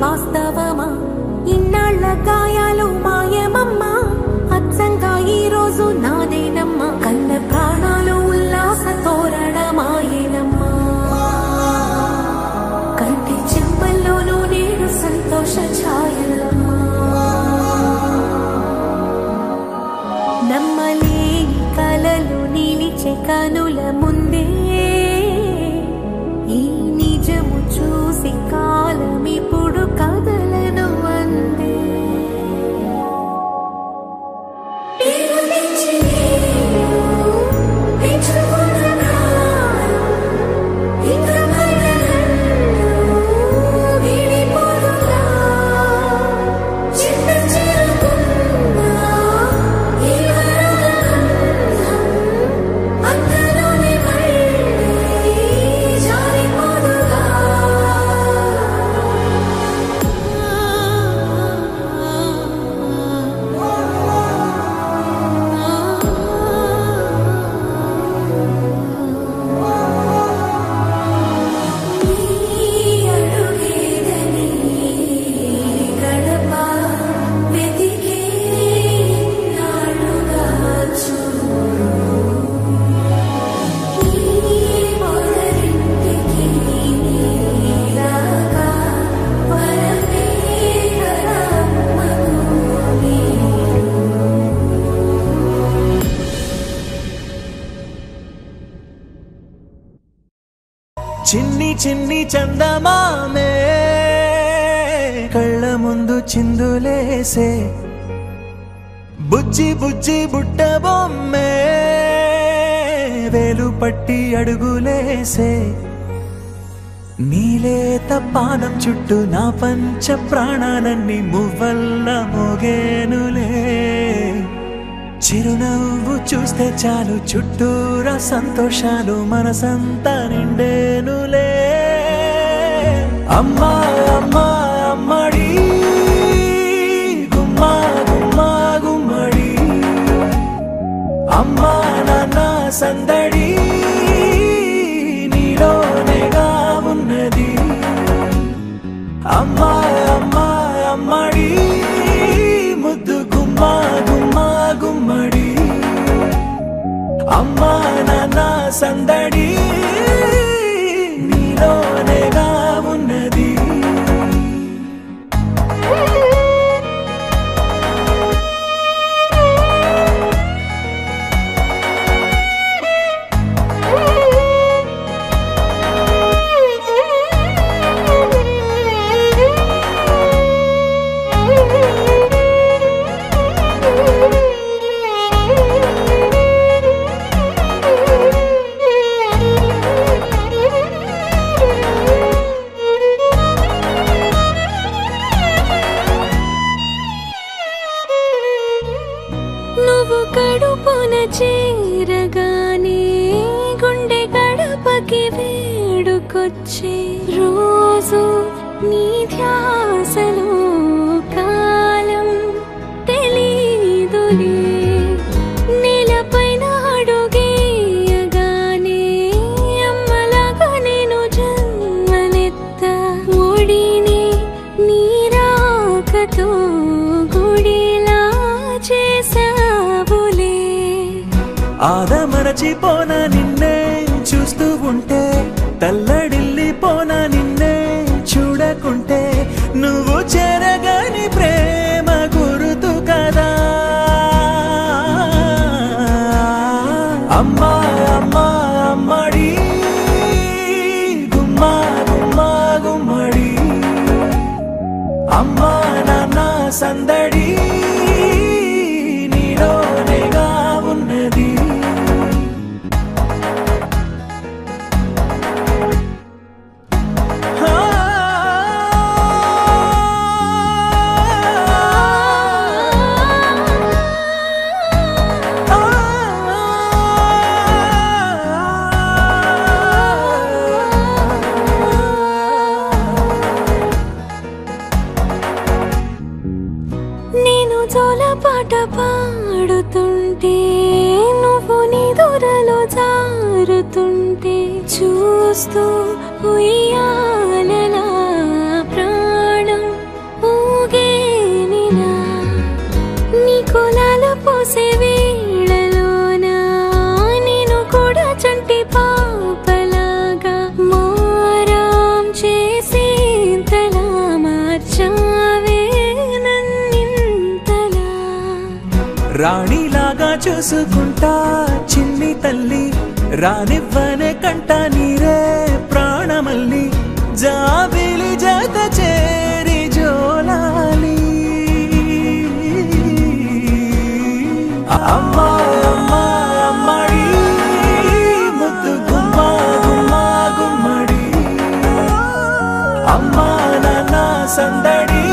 వాస్తవమా ఇన్నాళ్ళ గాయాలు మాయమమ్మా అచ్చంగా ఈ రోజు నాదేనమ్మా కన్న ప్రాణాలు ఉల్లాస తోరణమాయేనమ్మా కంటి చెంపల్లోనూ నేడు సంతోష ఛాయలమ్మా నమ్మలేని కలలు నిలిచే కనుల ముందే ఈ నిజము చూసి కాలమిప్పుడు కదలను అందే చిన్ని చిన్ని చందమామే కళ్ళ ముందు చిందులేసే బుజ్జి బుజ్జి బుట్ట బొమ్మే వేలు పట్టి అడుగులేసే నీలేత పానం చుట్టూ నా పంచ ప్రాణాలన్నీ మువ్వల్ల మోగేనులే చిరునవ్వు చూస్తే చాలు చుట్టూరా సంతోషాలు మనసంతా నిండేనులే అమ్మా అమ్మా అమ్మడి గుమ్మా గుమ్మా గుమ్మడి అమ్మా నాన్న సందడి నీలోనేగా ఉన్నది అమ్మా అమ్మా అమ్మడి ముద్దు గుమ్మా గుమ్మా గుమ్మడి అమ్మా నాన్న సందడి నీలోనేగా ఉన్నది నువ్వు కడుపున చేరగానే గుండె గడపకి వేడుకొచ్చే రోజు నీ ధ్యాసలో కాలం తెలీదులే నేలపైన అడుగేయగానే అమ్మలాగా నేను జన్మనెత్త ఒడిని నీ రాకతో గుడిలా చేసావులే ఆదమరచిపోన నిన్నే చూస్తూ ఉంటే తల్లడిల్లిపోన నిన్నే చూడకుంటే నువ్వు చెరగని ప్రేమ గురుతు కదా అమ్మా అమ్మా అమ్మడి గుమ్మా గుమ్మా గుమ్మడి అమ్మా నాన్న సందడి నీలోనేగా ఉన్నది నేను జోలపాట పాడుతుంటే నువ్వు నీ దూరలో జారుతుంటే చూస్తూ ఉయ్యాలలా ప్రాణం చూసుకుంటా చిన్ని తల్లి రానివ్వనే కంట నీరే ప్రాణమల్లి జాబిలి జత చేరి జోలాలి అమ్మా అమ్మా అమ్మడి ముద్దు గుమ్మా గుమ్మా గుమ్మడి అమ్మా నాన్న సందడి